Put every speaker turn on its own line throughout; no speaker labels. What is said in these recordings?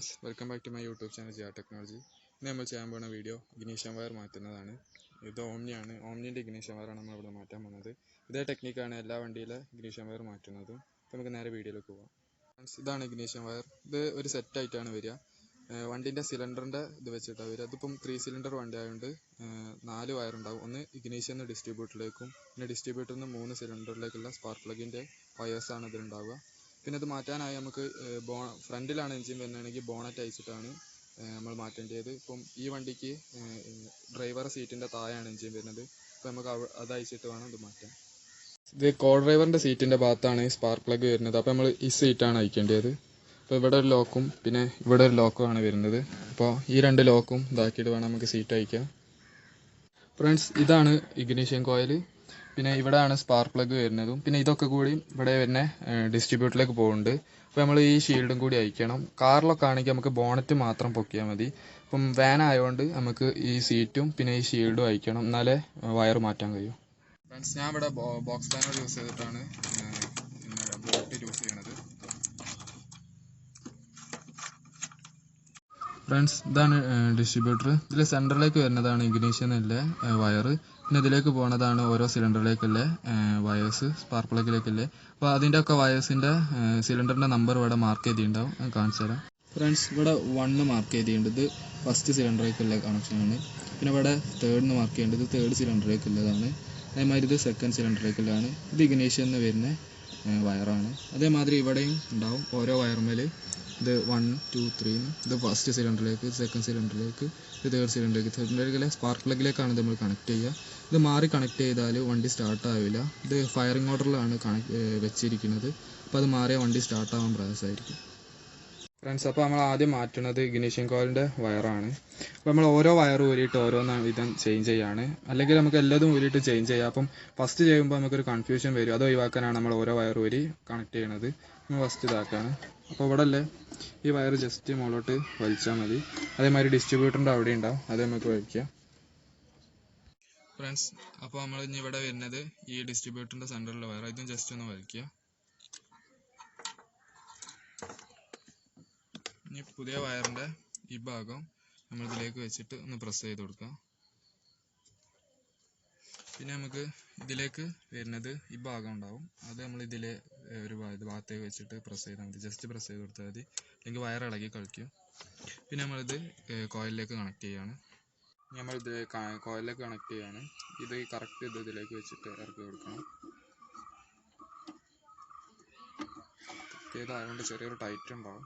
friends, welcome back to my YouTube channel GR Technology. ഇന്ന് നമ്മൾ ചെയ്യാൻ പോകുന്ന വീഡിയോ ഇഗ്നിഷൻ വയർ മാറ്റുന്നതാണ്. ഇത് ഓംനിയാണ്. ഓംനിൻ്റെ ഇഗ്നിഷൻ വയറാണ് നമ്മൾ ഇവിടെ മാറ്റാൻ പോകുന്നത്. ഇതേ ടെക്നിക്കാണ് എല്ലാ വണ്ടിയിലെ ഇഗ്നിഷൻ വയർ മാറ്റുന്നത്. അപ്പോൾ നമുക്ക് നേരെ വീഡിയോയിലേക്ക് പോകാം. ഫ്രണ്ട്സ്, ഇതാണ് ഇഗ്നിഷൻ വയർ. ഇത് ഒരു സെറ്റായിട്ടാണ് വരിക. വണ്ടീൻ്റെ സിലിണ്ടറിൻ്റെ ഇത് വെച്ചിട്ടാണ് വരിക. ഇതിപ്പം 3 സിലിണ്ടർ വണ്ടി ആയതുകൊണ്ട് 4 വയറുണ്ടാവും. ഒന്ന് ഇഗ്നീഷൻ ഡിസ്ട്രിബ്യൂട്ടറിലേക്കും പിന്നെ ഡിസ്ട്രിബ്യൂട്ടറിൽ നിന്ന് 3 സിലിണ്ടറിലേക്കുള്ള സ്പാർക്ക് പ്ലഗിൻ്റെ വയേഴ്സാണ് ഇതിലുണ്ടാവുക. പിന്നെ ഇത് മാറ്റാനായി നമുക്ക് ഫ്രണ്ടിലാണ് എഞ്ചിൻ വരുന്നതാണെങ്കിൽ ബോണറ്റ് അയച്ചിട്ടാണ് നമ്മൾ മാറ്റേണ്ടത്. ഇപ്പം ഈ വണ്ടിക്ക് ഡ്രൈവർ സീറ്റിൻ്റെ താഴെയാണ് എഞ്ചിൻ വരുന്നത്. അപ്പോൾ നമുക്ക് അത് അയച്ചിട്ട് വേണം ഇത് മാറ്റാൻ. ഇത് കോ ഡ്രൈവറിൻ്റെ സീറ്റിൻ്റെ ഭാഗത്താണ് സ്പാർക്ക് പ്ലഗ് വരുന്നത്. അപ്പോൾ നമ്മൾ ഈ സീറ്റാണ് അയക്കേണ്ടത്. അപ്പോൾ ഇവിടെ ഒരു ലോക്കും പിന്നെ ഇവിടെ ഒരു ലോക്കുമാണ് വരുന്നത്. അപ്പോൾ ഈ 2 ലോക്കും ഇതാക്കിയിട്ട് വേണം നമുക്ക് സീറ്റ് അയക്കാം. ഫ്രണ്ട്സ്, ഇതാണ് ഇഗ്നിഷൻ കോയിൽ. പിന്നെ ഇവിടെയാണ് സ്പാർക്ക് പ്ലഗ് വരുന്നതും. പിന്നെ ഇതൊക്കെ കൂടി ഇവിടെ വരുന്ന ഡിസ്ട്രിബ്യൂട്ടറിലേക്ക് പോകുന്നുണ്ട്. അപ്പോൾ നമ്മൾ ഈ ഷീൽഡും കൂടി അയക്കണം. കാറിലൊക്കെ ആണെങ്കിൽ നമുക്ക് ബോണറ്റ് മാത്രം പൊക്കിയാൽ മതി. ഇപ്പം വാൻ ആയതുകൊണ്ട് നമുക്ക് ഈ സീറ്റും പിന്നെ ഈ ഷീൽഡും അയക്കണം, എന്നാലേ വയർ മാറ്റാൻ കഴിയും. ഫ്രണ്ട്സ്, ഞാൻ ഇവിടെ ബോക്സ് പാനൽ യൂസ് ചെയ്തിട്ടാണ് ബോട്ട് യൂസ് ചെയ്യണത്. ഫ്രണ്ട്സ്, ഇതാണ് ഡിസ്ട്രിബ്യൂട്ടർ. ഇതിൽ സെൻറ്ററിലേക്ക് വരുന്നതാണ് ഇഗ്നീഷനിലെ വയർ. പിന്നെ ഇതിലേക്ക് പോകുന്നതാണ് ഓരോ സിലിണ്ടറിലേക്കുള്ള വയേഴ്സ്, സ്പാർക്ക് പ്ലഗിലേക്കുള്ള. അപ്പോൾ അതിൻ്റെ ഒക്കെ വയേഴ്സിൻ്റെ സിലിണ്ടറിൻ്റെ നമ്പർ ഇവിടെ മാർക്ക് ചെയ്തിട്ടുണ്ടാവും. കാണിച്ചു തരാം. ഫ്രണ്ട്സ്, ഇവിടെ 1 മാർക്ക് ചെയ്തിട്ടുണ്ട്. ഇത് ഫസ്റ്റ് സിലിണ്ടറിലേക്കുള്ള കണക്ഷനാണ്. പിന്നെ ഇവിടെ 3rd മാർക്ക് ചെയ്യേണ്ടത് 3rd സിലിണ്ടറിലേക്കുള്ളതാണ്. അതേമാതിരി ഇത് 2nd സിലിണ്ടറിലേക്കുള്ളതാണ്. ഇത് ഇഗ്നീഷനിൽ വരുന്ന വയറാണ്. അതേമാതിരി ഇവിടെയും ഉണ്ടാവും ഓരോ വയർമേൽ. ഇത് 1, 2, 3 ഇത് ഫസ്റ്റ് സിലിണ്ടറിലേക്ക്, 2nd സിലിണ്ടറിലേക്ക്, ഇത് 3rd സിലിണ്ടറിലേക്ക് സ്പാർക്ക് പ്ലഗിലേക്കാണ് നമ്മൾ കണക്ട് ചെയ്യുക. ഇത് മാറി കണക്ട് ചെയ്താൽ വണ്ടി സ്റ്റാർട്ടാവില്ല. ഇത് ഫയറിംഗ് ഓർഡറിലാണ് വെച്ചിരിക്കുന്നത്. അപ്പോൾ അത് മാറിയ വണ്ടി സ്റ്റാർട്ടാവാൻ പ്രയാസമായിരിക്കും. ഫ്രണ്ട്സ്, അപ്പോൾ നമ്മൾ ആദ്യം മാറ്റുന്നത് ഇഗ്നിഷൻ കോയിലിൻ്റെ വയറാണ്. അപ്പോൾ നമ്മൾ ഓരോ വയർ ഊരിയിട്ട് ഓരോന്ന് വിധം ചേഞ്ച് ചെയ്യാണ്. അല്ലെങ്കിൽ നമുക്ക് എല്ലാതും ഊരിയിട്ട് ചേഞ്ച് ചെയ്യാം. അപ്പം ഫസ്റ്റ് ചെയ്യുമ്പോൾ നമുക്കൊരു കൺഫ്യൂഷൻ വരും. അത് ഒഴിവാക്കാനാണ് നമ്മൾ ഓരോ വയർ ഊരി കണക്ട് ചെയ്യണത്. നമ്മൾ ഫസ്റ്റ് ഇതാക്കാണ്. അപ്പോൾ ഇവിടെ അല്ലേ ഈ വയർ ജസ്റ്റ് മുകളിലോട്ട് വലിച്ചാൽ മതി. അതേമാതിരി ഡിസ്ട്രിബ്യൂട്ടറിൻ്റെ അവിടെ ഉണ്ടാവും, അത് നമുക്ക് വലിക്കാം. ഫ്രണ്ട്സ്, അപ്പോൾ നമ്മൾ ഇനി ഇവിടെ വരുന്നത് ഈ ഡിസ്ട്രിബ്യൂട്ടറിൻ്റെ സെൻറ്ററിലെ വയർ. ഇതും ജസ്റ്റ് ഒന്ന് വലിക്കുക. ഇനി പുതിയ വയറിൻ്റെ ഈ ഭാഗം നമ്മൾ ഇതിലേക്ക് വെച്ചിട്ട് ഒന്ന് പ്രസ് ചെയ്ത് കൊടുക്കാം. പിന്നെ നമുക്ക് ഇതിലേക്ക് വരുന്നത് ഈ ഭാഗം ഉണ്ടാവും. അത് നമ്മൾ ഇതിലെ ഒരു ഭാഗത്തേക്ക് വെച്ചിട്ട് പ്രസ് ചെയ്താൽ മതി. ജസ്റ്റ് പ്രസ് ചെയ്ത് കൊടുത്താൽ മതി, അല്ലെങ്കിൽ വയർ ഇളകി കളിക്കും. പിന്നെ നമ്മളിത് കോയിലിലേക്ക് കണക്ട് ചെയ്യാണ്. നമ്മളിത് കോയിലിലേക്ക് കണക്ട് ചെയ്യാണ്. ഇത് കറക്റ്റ് ഇതിലേക്ക് വെച്ചിട്ട് ഇറക്കി കൊടുക്കണം. ഇതായതുകൊണ്ട് ചെറിയൊരു ടൈറ്റ് ഉണ്ടാവും.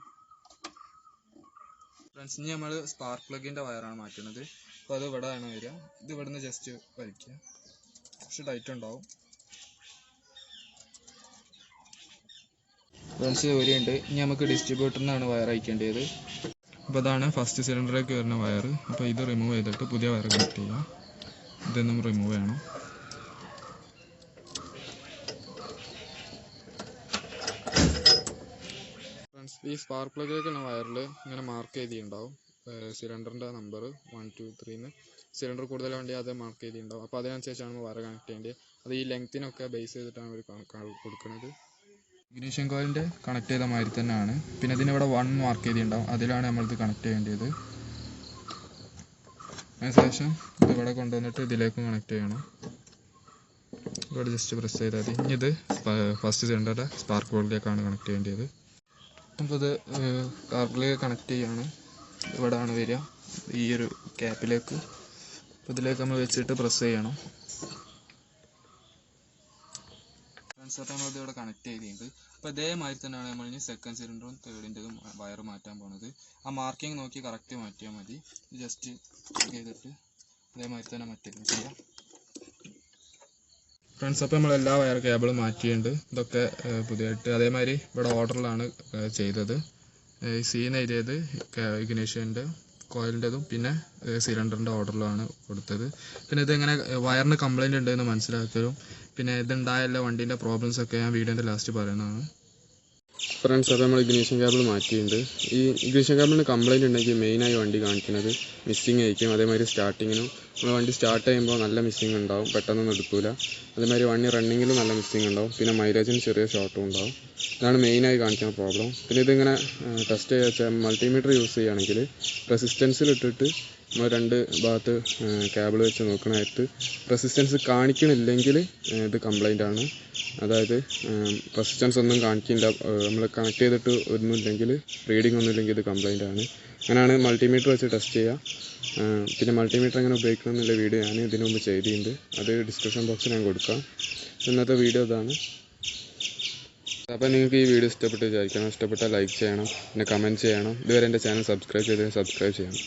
ഫ്രണ്ട്സ്, ഇനി നമ്മൾ സ്പാർക്ക് പ്ലഗിൻ്റെ വയറാണ് മാറ്റുന്നത്. അപ്പോൾ അത് ഇവിടെ ആണ് വരിക. ഇത് ഇവിടെ നിന്ന് ജസ്റ്റ് വലിക്കുക. കുറച്ച് ടൈറ്റ് ഉണ്ടാവും. ഫ്രണ്ട്സ്, വരിയുണ്ട്. ഇനി നമുക്ക് ഡിസ്ട്രിബ്യൂട്ടറിനാണ് വയർ അയക്കേണ്ടത്. അപ്പോൾ അതാണ് ഫസ്റ്റ് സിലിണ്ടറിലേക്ക് വരുന്ന വയർ. അപ്പോൾ ഇത് റിമൂവ് ചെയ്തിട്ട് പുതിയ വയർ കണക്ട് ചെയ്യാം. ഇതൊന്നും റിമൂവ് ചെയ്യണം. ഈ സ്പാർക്ക് പ്ലഗിലേക്കുള്ള വയറിൽ ഇങ്ങനെ മാർക്ക് ചെയ്തിട്ടുണ്ടാവും സിലിണ്ടറിൻ്റെ നമ്പർ 1, 2, 3 സിലിണ്ടർ കൂടുതൽ വേണ്ടി അത് മാർക്ക് ചെയ്തിട്ടുണ്ടാവും. അപ്പോൾ അതിനനുസരിച്ചാണ് നമ്മൾ വയർ കണക്ട് ചെയ്യേണ്ടത്. അത് ഈ ലെങ്ത്തിനൊക്കെ ബേസ് ചെയ്തിട്ടാണ് അവർ കൊടുക്കുന്നത്. ഇഗ്നിഷൻ കോയിലിൻ്റെ കണക്ട് ചെയ്ത മാതിരി തന്നെയാണ്. പിന്നെ ഇതിനിവിടെ 1 മാർക്ക് ചെയ്തിട്ടുണ്ടാവും, അതിലാണ് നമ്മളിത് കണക്ട് ചെയ്യേണ്ടത്. അതിനുശേഷം ഇതിവിടെ കൊണ്ടുവന്നിട്ട് ഇതിലേക്ക് കണക്ട് ചെയ്യണം. ഇവിടെ ജസ്റ്റ് പ്രസ് ചെയ്താൽ മതി. ഇനി ഇത് ഫസ്റ്റ് സിലിണ്ടറിൻ്റെ സ്പാർക്ക് പ്ലഗിലേക്കാണ് കണക്ട് ചെയ്യേണ്ടത്. അപ്പോൾ ഇത് കാറിലേക്ക് കണക്ട് ചെയ്യാണ്. ഇവിടെയാണ് വരിക, ഈ ഒരു ക്യാപ്പിലേക്ക്. അപ്പോൾ ഇതിലേക്ക് നമ്മൾ വെച്ചിട്ട് പ്രസ് ചെയ്യണം. ഫ്രണ്ട്സ്, നമ്മളിത് ഇവിടെ കണക്ട് ചെയ്തിട്ടുണ്ട്. അപ്പോൾ ഇതേമാതിരി തന്നെയാണ് നമ്മൾ ഇനി 2nd സിലിണ്ടറും 3rdൻ്റെതും വയർ മാറ്റാൻ പോകുന്നത്. ആ മാർക്കിങ് നോക്കി കറക്റ്റ് മാറ്റിയാൽ മതി. ജസ്റ്റ് ചെയ്തിട്ട് ഇതേമാതിരി തന്നെ മറ്റേതും ചെയ്യാം. ഫ്രണ്ട്സ്, അപ്പോൾ നമ്മൾ എല്ലാ വയർ കേബിളും മാറ്റിയിട്ടുണ്ട്. ഇതൊക്കെ പുതിയതായിട്ട് അതേമാതിരി ഇവിടെ ഓർഡറിലാണ് ചെയ്തത്. ഈ സീൻ എഴുതിയത് ഇഗ്നിഷൻ്റെ കോയിലിൻ്റെതും പിന്നെ സിലിണ്ടറിൻ്റെ ഓർഡറിലാണ് കൊടുത്തത്. പിന്നെ ഇതെങ്ങനെ വയറിന് കംപ്ലൈൻറ്റ് ഉണ്ടെന്ന് മനസ്സിലാക്കലും പിന്നെ ഇതുണ്ടായല്ല വണ്ടീൻ്റെ പ്രോബ്ലംസൊക്കെ ഞാൻ വീഡിയോൻ്റെ ലാസ്റ്റ് പറയുന്നതാണ്. ഫ്രണ്ട്സ്, അപ്പോൾ നമ്മൾ ഇഗ്നിഷൻ കേബിൾ മാറ്റിയിട്ടുണ്ട്. ഈ ഇഗ്നിഷൻ കേബിളിന് കംപ്ലയിൻറ്റ് ഉണ്ടെങ്കിൽ മെയിനായി വണ്ടി കാണിക്കുന്നത് മിസ്സിങ് ആയിരിക്കും. അതേമാതിരി സ്റ്റാർട്ടിങ്ങിനും നമ്മൾ വണ്ടി സ്റ്റാർട്ട് ചെയ്യുമ്പോൾ നല്ല മിസ്സിങ് ഉണ്ടാവും, പെട്ടെന്നൊന്നും എടുക്കില്ല. അതേമാതിരി വണ്ടി റണ്ണിങ്ങിലും നല്ല മിസ്സിങ് ഉണ്ടാവും, പിന്നെ മൈലേജിന് ചെറിയ ഷോർട്ടും ഉണ്ടാവും. ഇതാണ് മെയിനായി കാണിക്കുന്ന പ്രോബ്ലം. പിന്നെ ഇതിങ്ങനെ ടെസ്റ്റ് ചെയ്യുക വെച്ചാൽ മൾട്ടിമീറ്റർ യൂസ് ചെയ്യുകയാണെങ്കിൽ റെസിസ്റ്റൻസിലിട്ടിട്ട് നമ്മൾ രണ്ട് ഭാഗത്ത് കേബിൾ വെച്ച് നോക്കണമായിട്ട് റെസിസ്റ്റൻസ് കാണിക്കണില്ലെങ്കിൽ ഇത് കംപ്ലൈൻ്റ് ആണ്. അതായത് റെസിസ്റ്റൻസ് ഒന്നും കാണിക്കില്ല, നമ്മൾ കണക്ട് ചെയ്തിട്ട് ഒന്നുമില്ലെങ്കിൽ റീഡിംഗ് ഒന്നുമില്ലെങ്കിൽ ഇത് കംപ്ലൈൻ്റ് ആണ്. അങ്ങനെയാണ് മൾട്ടിമീറ്റർ വെച്ച് ടെസ്റ്റ് ചെയ്യുക. പിന്നെ മൾട്ടിമീറ്റർ എങ്ങനെ ഉപയോഗിക്കണം എന്നുള്ള വീഡിയോ ഞാൻ ഇതിനു മുമ്പ് ചെയ്തിട്ടുണ്ട്, അത് ഡിസ്ക്രിപ്ഷൻ ബോക്സിൽ ഞാൻ കൊടുക്കാം. ഇന്നത്തെ വീഡിയോ ഇതാണ്. അപ്പോൾ നിങ്ങൾക്ക് ഈ വീഡിയോ ഇഷ്ടപ്പെട്ട് വിചാരിക്കണം. ഇഷ്ടപ്പെട്ടാൽ ലൈക്ക് ചെയ്യണം, പിന്നെ കമൻറ്റ് ചെയ്യണം. ഇതുവരെ എൻ്റെ ചാനൽ സബ്സ്ക്രൈബ് ചെയ്യണം.